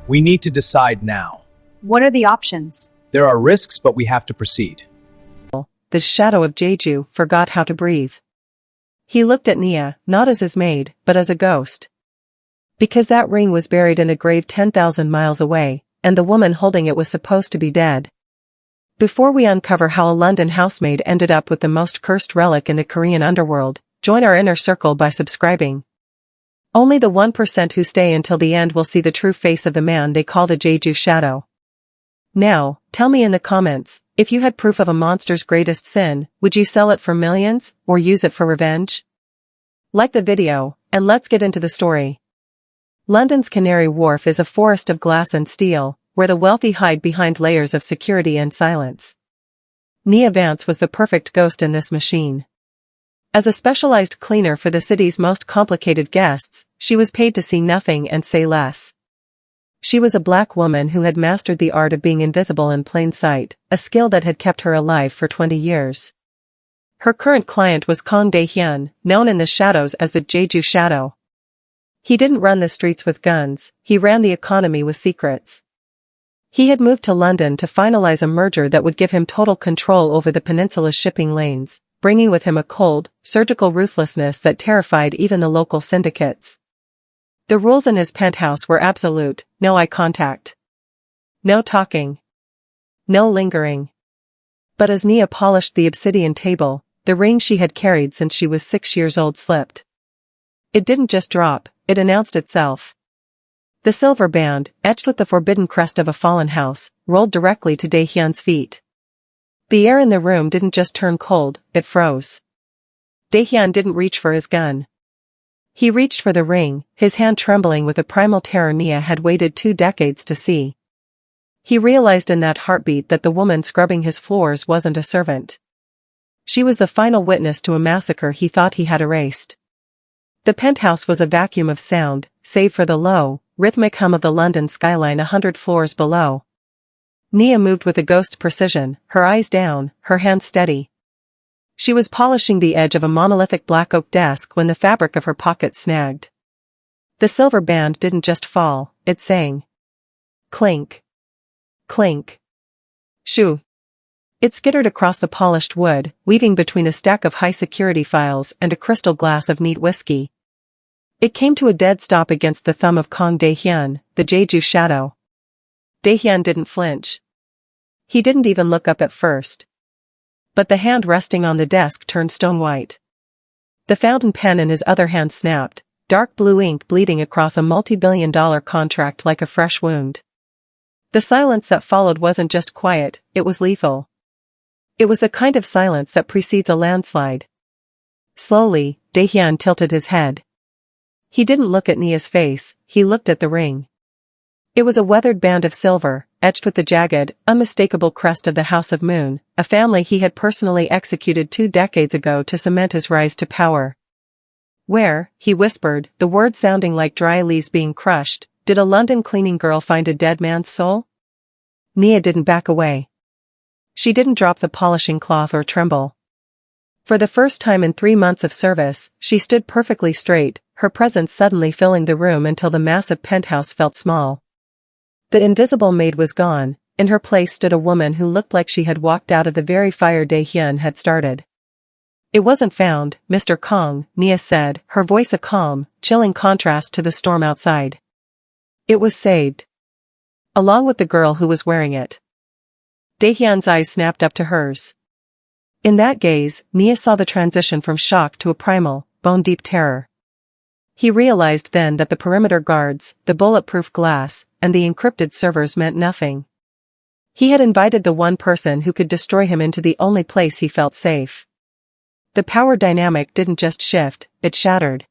We need to decide now. What are the options? There are risks, but we have to proceed. The Shadow of Jeju forgot how to breathe. He looked at Nia, not as his maid, but as a ghost. Because that ring was buried in a grave 10,000 miles away, and the woman holding it was supposed to be dead. Before we uncover how a London housemaid ended up with the most cursed relic in the Korean underworld, join our inner circle by subscribing. Only the 1% who stay until the end will see the true face of the man they call the Jeju Shadow. Now, tell me in the comments, if you had proof of a monster's greatest sin, would you sell it for millions, or use it for revenge? Like the video, and let's get into the story. London's Canary Wharf is a forest of glass and steel, where the wealthy hide behind layers of security and silence. Nia Vance was the perfect ghost in this machine. As a specialized cleaner for the city's most complicated guests, she was paid to see nothing and say less. She was a black woman who had mastered the art of being invisible in plain sight, a skill that had kept her alive for 20 years. Her current client was Kang Dae-Hyun, known in the shadows as the Jeju Shadow. He didn't run the streets with guns, he ran the economy with secrets. He had moved to London to finalize a merger that would give him total control over the peninsula's shipping lanes, bringing with him a cold, surgical ruthlessness that terrified even the local syndicates. The rules in his penthouse were absolute: no eye contact. No talking. No lingering. But as Nia polished the obsidian table, the ring she had carried since she was 6 years old slipped. It didn't just drop, it announced itself. The silver band, etched with the forbidden crest of a fallen house, rolled directly to Dae-Hyun's feet. The air in the room didn't just turn cold, it froze. Dae-Hyun didn't reach for his gun. He reached for the ring, his hand trembling with a primal terror Nia had waited 2 decades to see. He realized in that heartbeat that the woman scrubbing his floors wasn't a servant. She was the final witness to a massacre he thought he had erased. The penthouse was a vacuum of sound, save for the low, rhythmic hum of the London skyline 100 floors below. Nia moved with a ghost's precision, her eyes down, her hands steady. She was polishing the edge of a monolithic black oak desk when the fabric of her pocket snagged. The silver band didn't just fall, it sang. Clink. Clink. Shoo. It skittered across the polished wood, weaving between a stack of high-security files and a crystal glass of neat whiskey. It came to a dead stop against the thumb of Kang Dae-Hyun, the Jeju Shadow. Dae-Hyun didn't flinch. He didn't even look up at first. But the hand resting on the desk turned stone white. The fountain pen in his other hand snapped, dark blue ink bleeding across a multi-billion-dollar contract like a fresh wound. The silence that followed wasn't just quiet, it was lethal. It was the kind of silence that precedes a landslide. Slowly, Dae-Hyun tilted his head. He didn't look at Nia's face, he looked at the ring. It was a weathered band of silver, etched with the jagged, unmistakable crest of the House of Moon, a family he had personally executed 2 decades ago to cement his rise to power. Where, he whispered, the words sounding like dry leaves being crushed, did a London cleaning girl find a dead man's soul? Nia didn't back away. She didn't drop the polishing cloth or tremble. For the first time in 3 months of service, she stood perfectly straight, her presence suddenly filling the room until the massive penthouse felt small. The invisible maid was gone, in her place stood a woman who looked like she had walked out of the very fire Dae-Hyun had started. It wasn't found, Mr. Kang, Nia said, her voice a calm, chilling contrast to the storm outside. It was saved. Along with the girl who was wearing it. Dae-Hyun's eyes snapped up to hers. In that gaze, Nia saw the transition from shock to a primal, bone-deep terror. He realized then that the perimeter guards, the bulletproof glass, and the encrypted servers meant nothing. He had invited the one person who could destroy him into the only place he felt safe. The power dynamic didn't just shift, it shattered.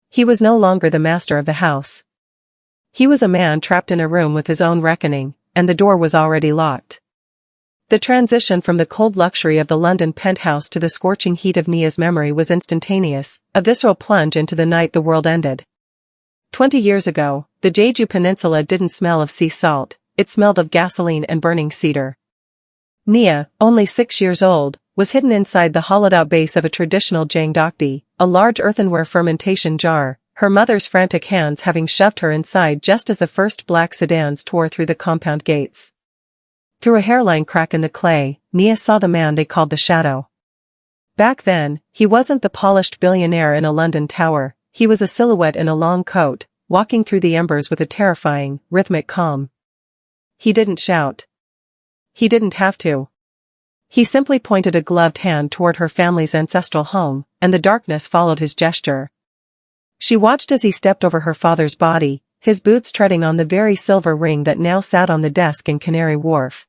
He was no longer the master of the house. He was a man trapped in a room with his own reckoning, and the door was already locked. The transition from the cold luxury of the London penthouse to the scorching heat of Nia's memory was instantaneous, a visceral plunge into the night the world ended. 20 years ago, the Jeju Peninsula didn't smell of sea salt, it smelled of gasoline and burning cedar. Nia, only 6 years old, was hidden inside the hollowed-out base of a traditional jangdokdi, a large earthenware fermentation jar, her mother's frantic hands having shoved her inside just as the first black sedans tore through the compound gates. Through a hairline crack in the clay, Nia saw the man they called the Shadow. Back then, he wasn't the polished billionaire in a London tower, he was a silhouette in a long coat, walking through the embers with a terrifying, rhythmic calm. He didn't shout. He didn't have to. He simply pointed a gloved hand toward her family's ancestral home, and the darkness followed his gesture. She watched as he stepped over her father's body, his boots treading on the very silver ring that now sat on the desk in Canary Wharf.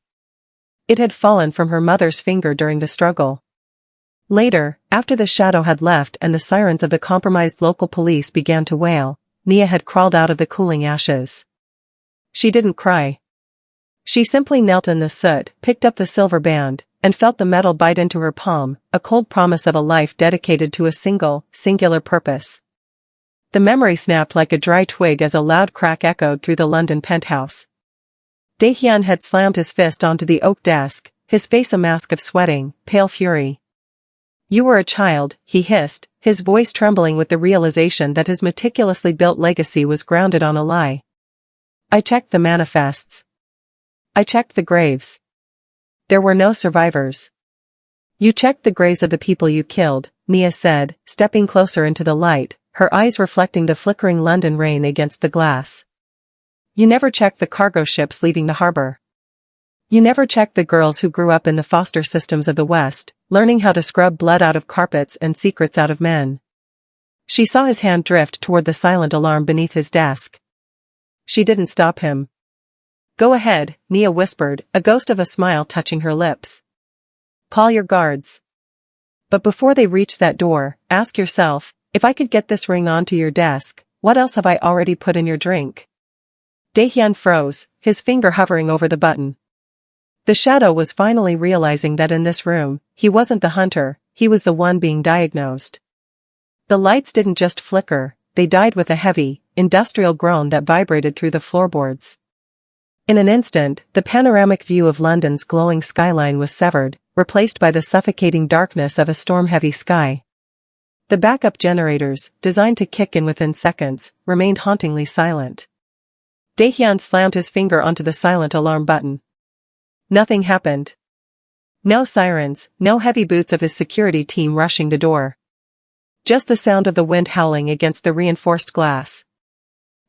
It had fallen from her mother's finger during the struggle. Later, after the Shadow had left and the sirens of the compromised local police began to wail, Nia had crawled out of the cooling ashes. She didn't cry. She simply knelt in the soot, picked up the silver band, and felt the metal bite into her palm, a cold promise of a life dedicated to a singular purpose. The memory snapped like a dry twig as a loud crack echoed through the London penthouse. Dae-Hyun had slammed his fist onto the oak desk, his face a mask of sweating, pale fury. "You were a child," he hissed, his voice trembling with the realization that his meticulously built legacy was grounded on a lie. "I checked the manifests. I checked the graves. There were no survivors." "You checked the graves of the people you killed," Nia said, stepping closer into the light, her eyes reflecting the flickering London rain against the glass. "You never checked the cargo ships leaving the harbor. You never checked the girls who grew up in the foster systems of the West, learning how to scrub blood out of carpets and secrets out of men." She saw his hand drift toward the silent alarm beneath his desk. She didn't stop him. "Go ahead," Nia whispered, a ghost of a smile touching her lips. "Call your guards. But before they reach that door, ask yourself, if I could get this ring onto your desk, what else have I already put in your drink?" Dae-Hyun froze, his finger hovering over the button. The Shadow was finally realizing that in this room, he wasn't the hunter, he was the one being diagnosed. The lights didn't just flicker, they died with a heavy, industrial groan that vibrated through the floorboards. In an instant, the panoramic view of London's glowing skyline was severed, replaced by the suffocating darkness of a storm-heavy sky. The backup generators, designed to kick in within seconds, remained hauntingly silent. Dae-Hyun slammed his finger onto the silent alarm button. Nothing happened. No sirens, no heavy boots of his security team rushing the door. Just the sound of the wind howling against the reinforced glass.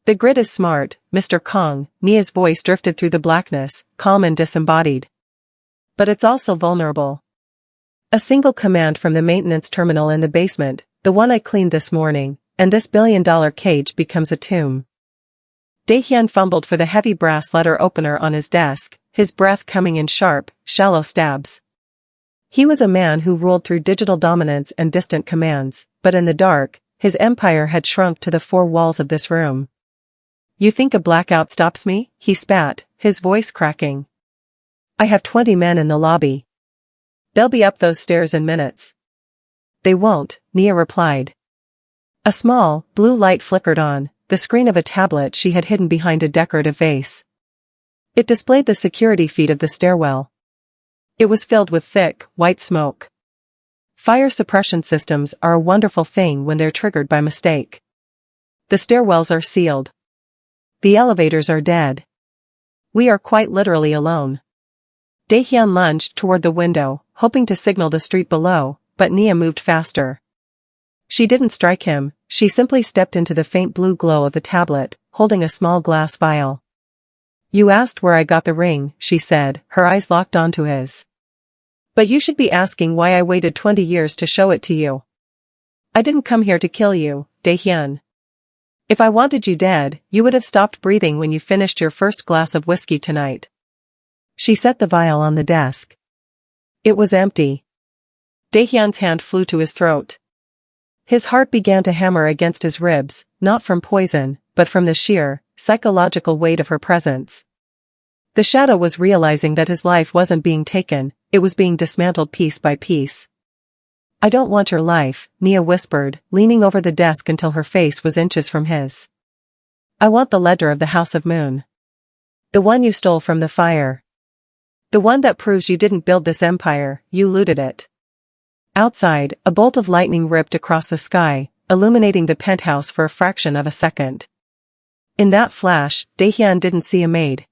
"The grid is smart, Mr. Kang," Nia's voice drifted through the blackness, calm and disembodied. "But it's also vulnerable. A single command from the maintenance terminal in the basement, the one I cleaned this morning, and this billion-dollar cage becomes a tomb." Dae-Hyun fumbled for the heavy brass letter opener on his desk, his breath coming in sharp, shallow stabs. He was a man who ruled through digital dominance and distant commands, but in the dark, his empire had shrunk to the four walls of this room. "You think a blackout stops me?" he spat, his voice cracking. "I have 20 men in the lobby. They'll be up those stairs in minutes." "They won't," Nia replied. A small, blue light flickered on, the screen of a tablet she had hidden behind a decorative vase. It displayed the security feed of the stairwell. It was filled with thick, white smoke. Fire suppression systems are a wonderful thing when they're triggered by mistake. The stairwells are sealed. The elevators are dead. We are quite literally alone. Dae-Hyun lunged toward the window, hoping to signal the street below, but Nia moved faster. She didn't strike him, she simply stepped into the faint blue glow of the tablet, holding a small glass vial. "You asked where I got the ring," she said, her eyes locked onto his. "But you should be asking why I waited 20 years to show it to you. I didn't come here to kill you, Dae-Hyun. If I wanted you dead, you would have stopped breathing when you finished your first glass of whiskey tonight." She set the vial on the desk. It was empty. Dae-Hyun's hand flew to his throat. His heart began to hammer against his ribs, not from poison, but from the sheer, psychological weight of her presence. The Shadow was realizing that his life wasn't being taken, it was being dismantled piece by piece. "I don't want your life," Nia whispered, leaning over the desk until her face was inches from his. "I want the ledger of the House of Moon. The one you stole from the fire. The one that proves you didn't build this empire, you looted it." Outside, a bolt of lightning ripped across the sky, illuminating the penthouse for a fraction of a second. In that flash, Dae-Hyun didn't see a maid.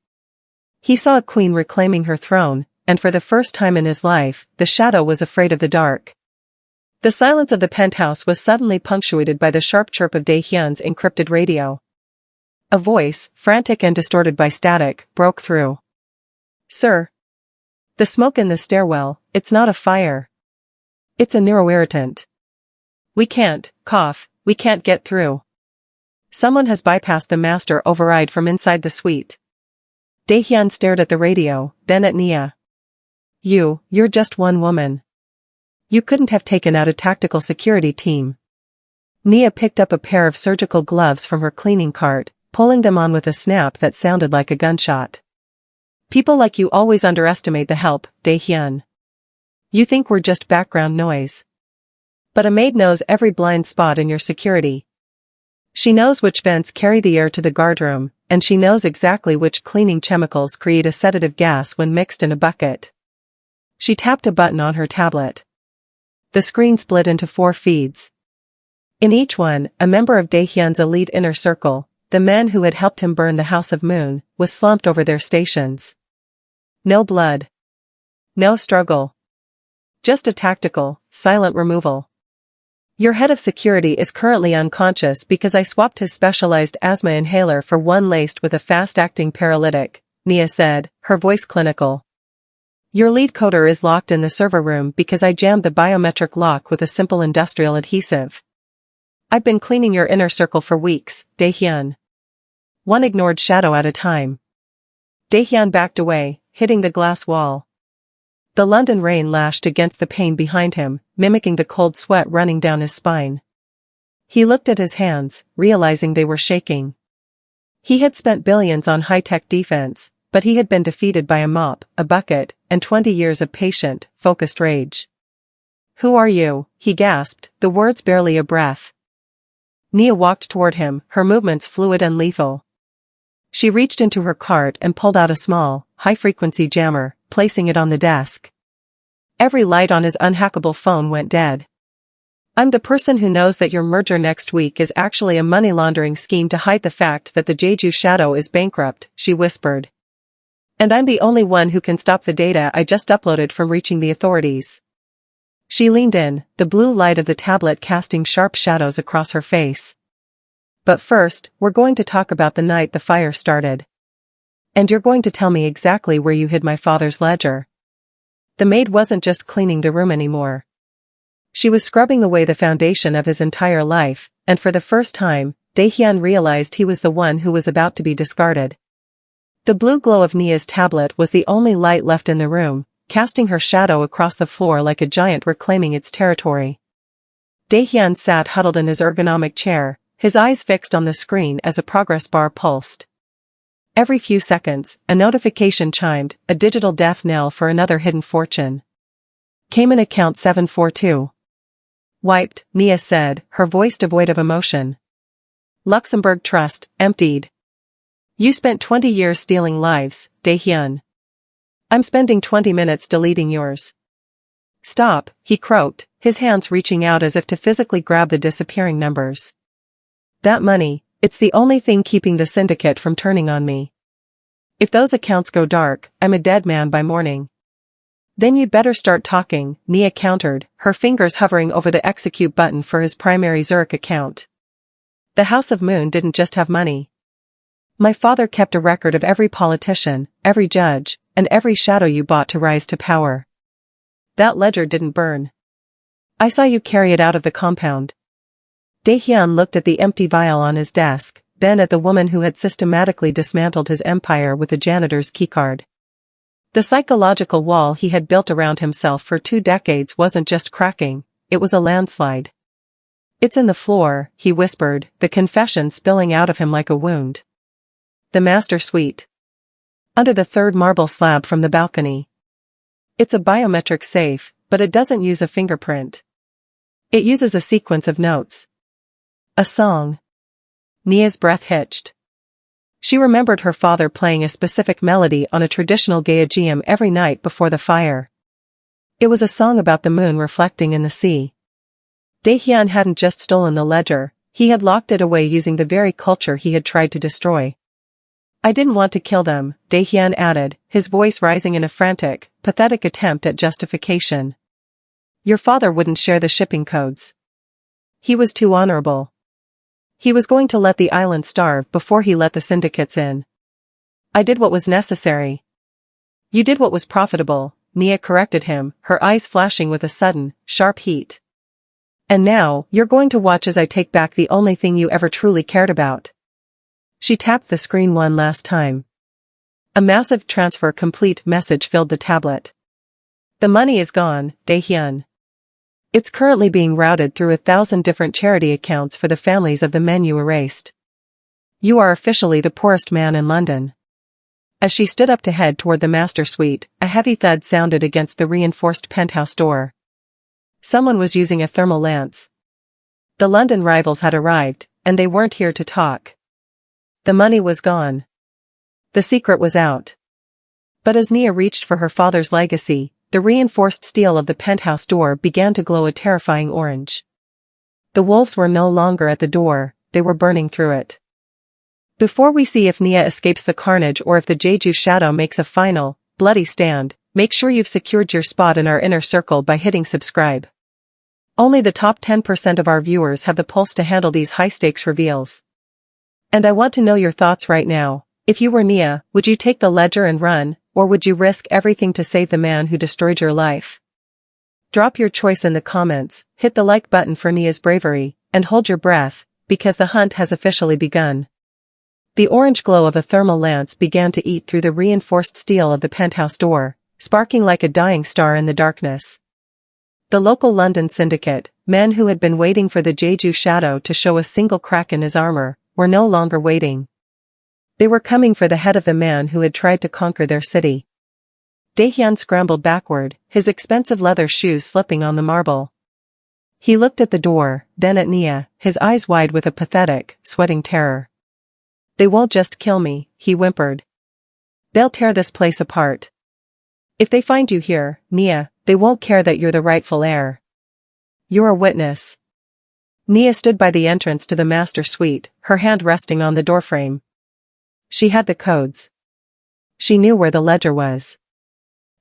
He saw a queen reclaiming her throne, and for the first time in his life, the shadow was afraid of the dark. The silence of the penthouse was suddenly punctuated by the sharp chirp of Dae-Hyun's encrypted radio. A voice, frantic and distorted by static, broke through. "Sir. The smoke in the stairwell, it's not a fire. It's a neuroirritant. We can't get through. Someone has bypassed the master override from inside the suite." Dae-Hyun stared at the radio, then at Nia. You're just one woman. You couldn't have taken out a tactical security team." Nia picked up a pair of surgical gloves from her cleaning cart, pulling them on with a snap that sounded like a gunshot. "People like you always underestimate the help, Dae-Hyun. You think we're just background noise. But a maid knows every blind spot in your security. She knows which vents carry the air to the guardroom, and she knows exactly which cleaning chemicals create a sedative gas when mixed in a bucket." She tapped a button on her tablet. The screen split into 4 feeds. In each one, a member of Dae-Hyun's elite inner circle, the men who had helped him burn the House of Moon, was slumped over their stations. No blood. No struggle. Just a tactical, silent removal. "Your head of security is currently unconscious because I swapped his specialized asthma inhaler for one laced with a fast-acting paralytic," Nia said, her voice clinical. "Your lead coder is locked in the server room because I jammed the biometric lock with a simple industrial adhesive. I've been cleaning your inner circle for weeks, Dae-Hyun. One ignored shadow at a time." Dae-Hyun backed away, hitting the glass wall. The London rain lashed against the pane behind him, mimicking the cold sweat running down his spine. He looked at his hands, realizing they were shaking. He had spent billions on high-tech defense, but he had been defeated by a mop, a bucket, and 20 years of patient, focused rage. "Who are you?" he gasped, the words barely a breath. Nia walked toward him, her movements fluid and lethal. She reached into her cart and pulled out a small, high-frequency jammer, placing it on the desk. Every light on his unhackable phone went dead. "I'm the person who knows that your merger next week is actually a money laundering scheme to hide the fact that the Jeju Shadow is bankrupt," she whispered. "And I'm the only one who can stop the data I just uploaded from reaching the authorities." She leaned in, the blue light of the tablet casting sharp shadows across her face. "But first, we're going to talk about the night the fire started. And you're going to tell me exactly where you hid my father's ledger." The maid wasn't just cleaning the room anymore. She was scrubbing away the foundation of his entire life, and for the first time, Dae-Hyun realized he was the one who was about to be discarded. The blue glow of Nia's tablet was the only light left in the room, casting her shadow across the floor like a giant reclaiming its territory. Dae-Hyun sat huddled in his ergonomic chair, his eyes fixed on the screen as a progress bar pulsed. Every few seconds, a notification chimed, a digital death knell for another hidden fortune. "Came in account 742. "Wiped," Nia said, her voice devoid of emotion. "Luxembourg Trust, emptied. You spent 20 years stealing lives, Dae-Hyun. I'm spending 20 minutes deleting yours." "Stop," he croaked, his hands reaching out as if to physically grab the disappearing numbers. "That money, it's the only thing keeping the syndicate from turning on me. If those accounts go dark, I'm a dead man by morning." "Then you'd better start talking," Nia countered, her fingers hovering over the execute button for his primary Zurich account. "The House of Moon didn't just have money. My father kept a record of every politician, every judge, and every shadow you bought to rise to power. That ledger didn't burn. I saw you carry it out of the compound." Dae-Hyun looked at the empty vial on his desk, then at the woman who had systematically dismantled his empire with a janitor's keycard. The psychological wall he had built around himself for 2 decades wasn't just cracking, it was a landslide. "It's in the floor," he whispered, the confession spilling out of him like a wound. "The master suite. Under the 3rd marble slab from the balcony. It's a biometric safe, but it doesn't use a fingerprint. It uses a sequence of notes. A song." Nia's breath hitched. She remembered her father playing a specific melody on a traditional Gyeojeum every night before the fire. It was a song about the moon reflecting in the sea. Dae-Hyun hadn't just stolen the ledger, he had locked it away using the very culture he had tried to destroy. I didn't want to kill them, Dae-Hyun added, his voice rising in a frantic, pathetic attempt at justification. Your father wouldn't share the shipping codes. He was too honorable. He was going to let the island starve before he let the syndicates in. I did what was necessary. You did what was profitable, Nia corrected him, her eyes flashing with a sudden, sharp heat. And now, you're going to watch as I take back the only thing you ever truly cared about. She tapped the screen one last time. A massive transfer complete message filled the tablet. The money is gone, Dae-Hyun. It's currently being routed through 1,000 different charity accounts for the families of the men you erased. You are officially the poorest man in London. As she stood up to head toward the master suite, a heavy thud sounded against the reinforced penthouse door. Someone was using a thermal lance. The London rivals had arrived, and they weren't here to talk. The money was gone. The secret was out. But as Nia reached for her father's legacy, the reinforced steel of the penthouse door began to glow a terrifying orange. The wolves were no longer at the door, they were burning through it. Before we see if Nia escapes the carnage or if the Jeju Shadow makes a final, bloody stand, make sure you've secured your spot in our inner circle by hitting subscribe. Only the top 10% of our viewers have the pulse to handle these high-stakes reveals. And I want to know your thoughts right now. If you were Nia, would you take the ledger and run, or would you risk everything to save the man who destroyed your life? Drop your choice in the comments, hit the like button for Nia's bravery, and hold your breath, because the hunt has officially begun. The orange glow of a thermal lance began to eat through the reinforced steel of the penthouse door, sparking like a dying star in the darkness. The local London syndicate, men who had been waiting for the Jeju Shadow to show a single crack in his armor, were no longer waiting. They were coming for the head of the man who had tried to conquer their city. Dae-Hyun scrambled backward, his expensive leather shoes slipping on the marble. He looked at the door, then at Nia, his eyes wide with a pathetic, sweating terror. They won't just kill me, he whimpered. They'll tear this place apart. If they find you here, Nia, they won't care that you're the rightful heir. You're a witness. Nia stood by the entrance to the master suite, her hand resting on the doorframe. She had the codes. She knew where the ledger was.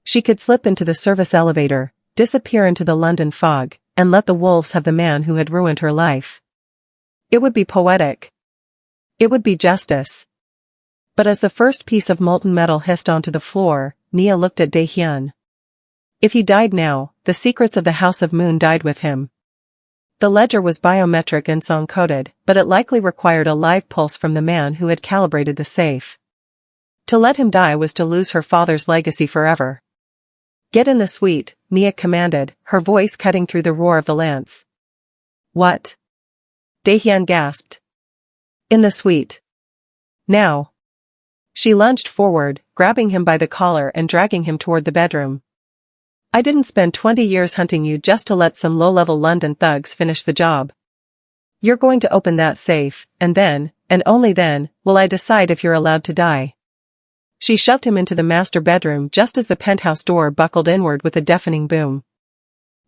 She could slip into the service elevator, disappear into the London fog, and let the wolves have the man who had ruined her life. It would be poetic. It would be justice. But as the first piece of molten metal hissed onto the floor, Nia looked at Dae-Hyun. If he died now, the secrets of the House of Moon died with him. The ledger was biometric and song-coded, but it likely required a live pulse from the man who had calibrated the safe. To let him die was to lose her father's legacy forever. Get in the suite, Nia commanded, her voice cutting through the roar of the lance. What? Dae-Hyun gasped. In the suite. Now. She lunged forward, grabbing him by the collar and dragging him toward the bedroom. I didn't spend 20 years hunting you just to let some low-level London thugs finish the job. You're going to open that safe, and then, and only then, will I decide if you're allowed to die. She shoved him into the master bedroom just as the penthouse door buckled inward with a deafening boom.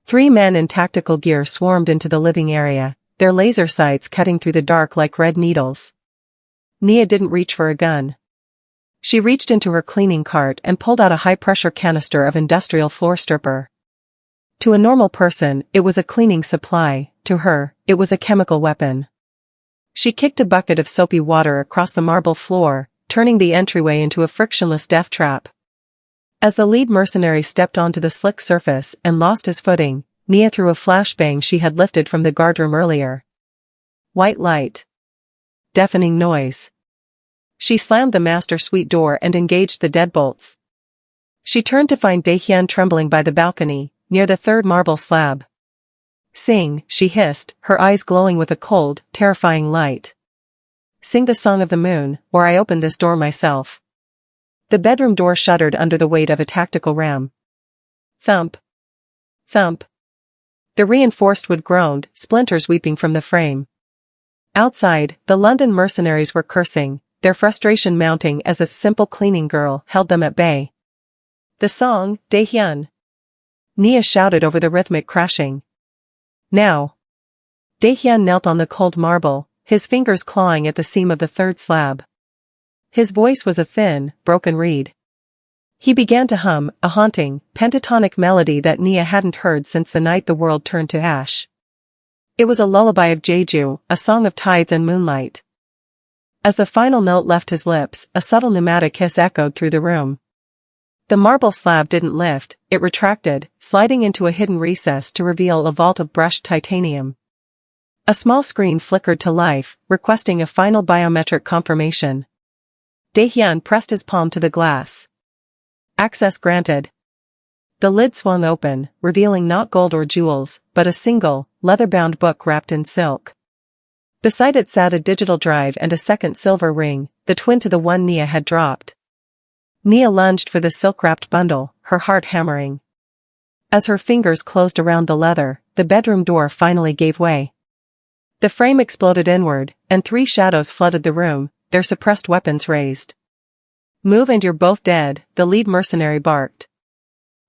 3 men in tactical gear swarmed into the living area, their laser sights cutting through the dark like red needles. Nia didn't reach for a gun. She reached into her cleaning cart and pulled out a high-pressure canister of industrial floor stripper. To a normal person, it was a cleaning supply, to her, it was a chemical weapon. She kicked a bucket of soapy water across the marble floor, turning the entryway into a frictionless death trap. As the lead mercenary stepped onto the slick surface and lost his footing, Nia threw a flashbang she had lifted from the guardroom earlier. White light. Deafening noise. She slammed the master suite door and engaged the deadbolts. She turned to find Dae-Hyun trembling by the balcony, near the 3rd marble slab. Sing, she hissed, her eyes glowing with a cold, terrifying light. Sing the song of the moon, or I open this door myself. The bedroom door shuddered under the weight of a tactical ram. Thump. Thump. The reinforced wood groaned, splinters weeping from the frame. Outside, the London mercenaries were cursing, their frustration mounting as a simple cleaning girl held them at bay. The song, Dae-Hyun. Nia shouted over the rhythmic crashing. Now. Dae-Hyun knelt on the cold marble, his fingers clawing at the seam of the third slab. His voice was a thin, broken reed. He began to hum, a haunting, pentatonic melody that Nia hadn't heard since the night the world turned to ash. It was a lullaby of Jeju, a song of tides and moonlight. As the final note left his lips, a subtle pneumatic hiss echoed through the room. The marble slab didn't lift, it retracted, sliding into a hidden recess to reveal a vault of brushed titanium. A small screen flickered to life, requesting a final biometric confirmation. Dae-Hyun pressed his palm to the glass. Access granted. The lid swung open, revealing not gold or jewels, but a single, leather-bound book wrapped in silk. Beside it sat a digital drive and a second silver ring, the twin to the one Nia had dropped. Nia lunged for the silk-wrapped bundle, her heart hammering. As her fingers closed around the leather, the bedroom door finally gave way. The frame exploded inward, and 3 shadows flooded the room, their suppressed weapons raised. "Move and you're both dead," the lead mercenary barked.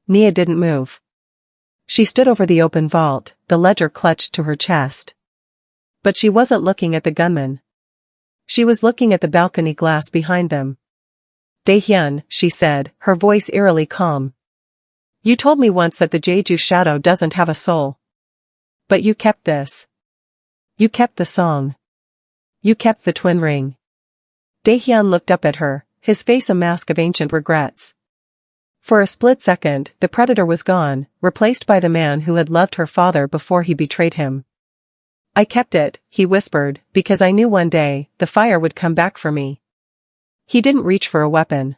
Nia didn't move. She stood over the open vault, the ledger clutched to her chest. But she wasn't looking at the gunman. She was looking at the balcony glass behind them. "Dae-Hyun," she said, her voice eerily calm. "You told me once that the Jeju Shadow doesn't have a soul. But you kept this. You kept the song. You kept the twin ring." Dae-Hyun looked up at her, his face a mask of ancient regrets. For a split second, the predator was gone, replaced by the man who had loved her father before he betrayed him. "I kept it," he whispered, "because I knew one day, the fire would come back for me." He didn't reach for a weapon.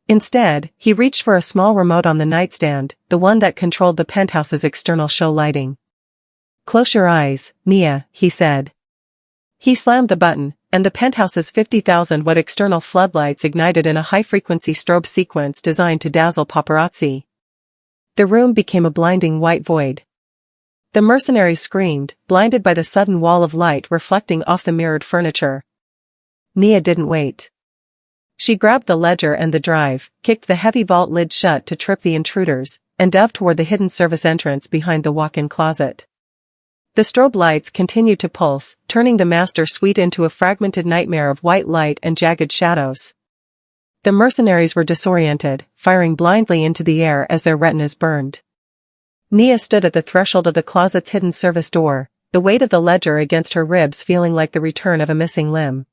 Instead, he reached for a small remote on the nightstand, the one that controlled the penthouse's external show lighting. "Close your eyes, Nia," he said. He slammed the button, and the penthouse's 50,000-watt external floodlights ignited in a high-frequency strobe sequence designed to dazzle paparazzi. The room became a blinding white void. The mercenary screamed, blinded by the sudden wall of light reflecting off the mirrored furniture. Nia didn't wait. She grabbed the ledger and the drive, kicked the heavy vault lid shut to trip the intruders, and dove toward the hidden service entrance behind the walk-in closet. The strobe lights continued to pulse, turning the master suite into a fragmented nightmare of white light and jagged shadows. The mercenaries were disoriented, firing blindly into the air as their retinas burned. Nia stood at the threshold of the closet's hidden service door, the weight of the ledger against her ribs feeling like the return of a missing limb.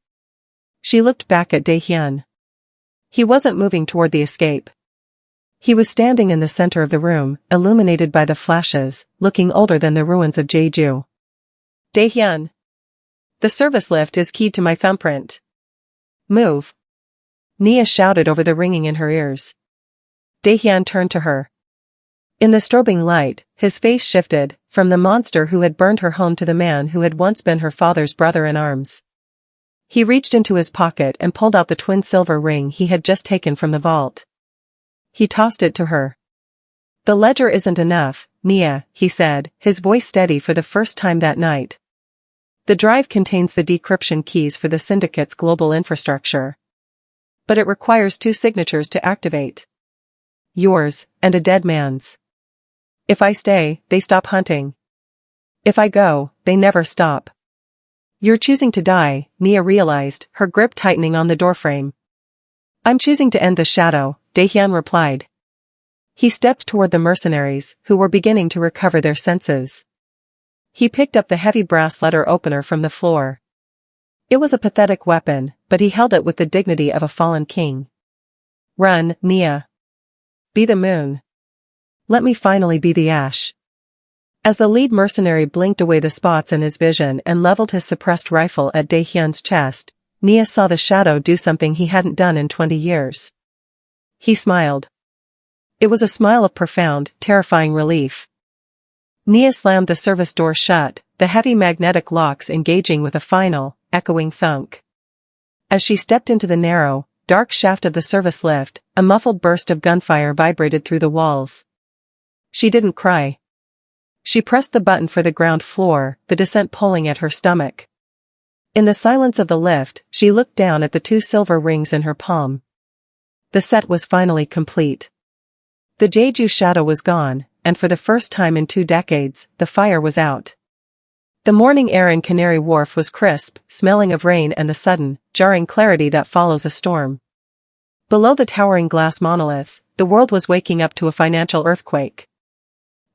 She looked back at Dae-Hyun. He wasn't moving toward the escape. He was standing in the center of the room, illuminated by the flashes, looking older than the ruins of Jeju. "Dae-Hyun. The service lift is keyed to my thumbprint. Move." Nia shouted over the ringing in her ears. Dae-Hyun turned to her. In the strobing light, his face shifted, from the monster who had burned her home to the man who had once been her father's brother-in-arms. He reached into his pocket and pulled out the twin silver ring he had just taken from the vault. He tossed it to her. "The ledger isn't enough, Nia," he said, his voice steady for the first time that night. "The drive contains the decryption keys for the syndicate's global infrastructure. But it requires 2 signatures to activate. Yours, and a dead man's. If I stay, they stop hunting. If I go, they never stop." "You're choosing to die," Nia realized, her grip tightening on the doorframe. "I'm choosing to end the shadow," Dae-Hyun replied. He stepped toward the mercenaries, who were beginning to recover their senses. He picked up the heavy brass letter opener from the floor. It was a pathetic weapon, but he held it with the dignity of a fallen king. "Run, Nia. Be the moon. Let me finally be the ash." As the lead mercenary blinked away the spots in his vision and leveled his suppressed rifle at Dae-Hyun's chest, Nia saw the shadow do something he hadn't done in 20 years. He smiled. It was a smile of profound, terrifying relief. Nia slammed the service door shut, the heavy magnetic locks engaging with a final, echoing thunk. As she stepped into the narrow, dark shaft of the service lift, a muffled burst of gunfire vibrated through the walls. She didn't cry. She pressed the button for the ground floor, the descent pulling at her stomach. In the silence of the lift, she looked down at the 2 silver rings in her palm. The set was finally complete. The Jeju Shadow was gone, and for the first time in 2 decades, the fire was out. The morning air in Canary Wharf was crisp, smelling of rain and the sudden, jarring clarity that follows a storm. Below the towering glass monoliths, the world was waking up to a financial earthquake.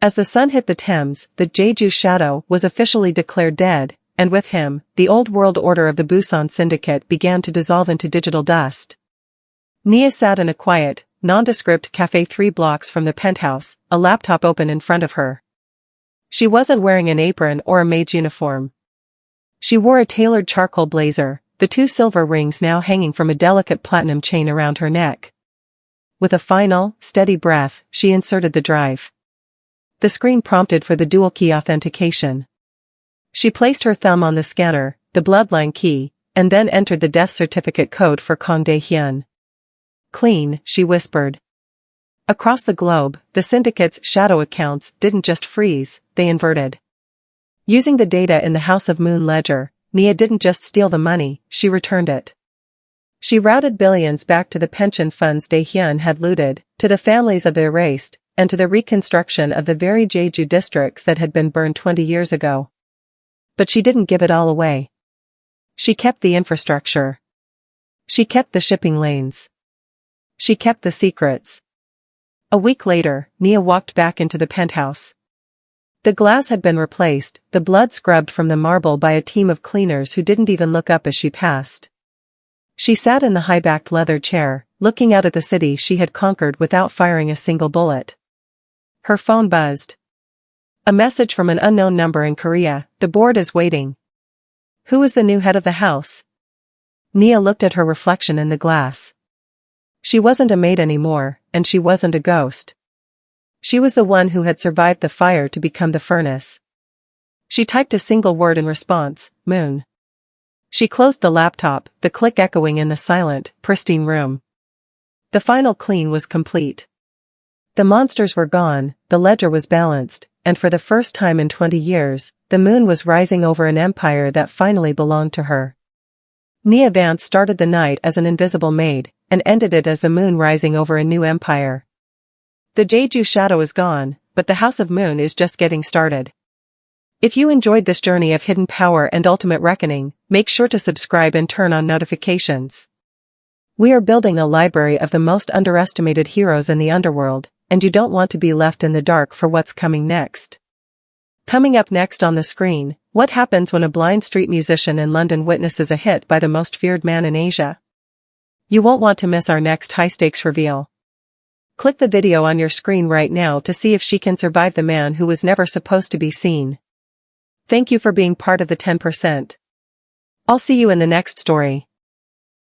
As the sun hit the Thames, the Jeju Shadow was officially declared dead, and with him, the old world order of the Busan Syndicate began to dissolve into digital dust. Nia sat in a quiet, nondescript cafe 3 blocks from the penthouse, a laptop open in front of her. She wasn't wearing an apron or a maid's uniform. She wore a tailored charcoal blazer, the 2 silver rings now hanging from a delicate platinum chain around her neck. With a final, steady breath, she inserted the drive. The screen prompted for the dual-key authentication. She placed her thumb on the scanner, the bloodline key, and then entered the death certificate code for Kang Dae-Hyun. "Clean," she whispered. Across the globe, the Syndicate's shadow accounts didn't just freeze, they inverted. Using the data in the House of Moon ledger, Nia didn't just steal the money, she returned it. She routed billions back to the pension funds Dae-Hyun had looted, to the families of the erased, and to the reconstruction of the very Jeju districts that had been burned 20 years ago. But she didn't give it all away. She kept the infrastructure. She kept the shipping lanes. She kept the secrets. A week later, Nia walked back into the penthouse. The glass had been replaced, the blood scrubbed from the marble by a team of cleaners who didn't even look up as she passed. She sat in the high-backed leather chair, looking out at the city she had conquered without firing a single bullet. Her phone buzzed. A message from an unknown number in Korea, "The board is waiting." Who was the new head of the house? Nia looked at her reflection in the glass. She wasn't a maid anymore, and she wasn't a ghost. She was the one who had survived the fire to become the furnace. She typed a single word in response, "Moon." She closed the laptop, the click echoing in the silent, pristine room. The final clean was complete. The monsters were gone, the ledger was balanced, and for the first time in 20 years, the moon was rising over an empire that finally belonged to her. Nia Vance started the night as an invisible maid, and ended it as the moon rising over a new empire. The Jeju Shadow is gone, but the House of Moon is just getting started. If you enjoyed this journey of hidden power and ultimate reckoning, make sure to subscribe and turn on notifications. We are building a library of the most underestimated heroes in the underworld, and you don't want to be left in the dark for what's coming next. Coming up next on the screen, what happens when a blind street musician in London witnesses a hit by the most feared man in Asia? You won't want to miss our next high-stakes reveal. Click the video on your screen right now to see if she can survive the man who was never supposed to be seen. Thank you for being part of the 10%. I'll see you in the next story.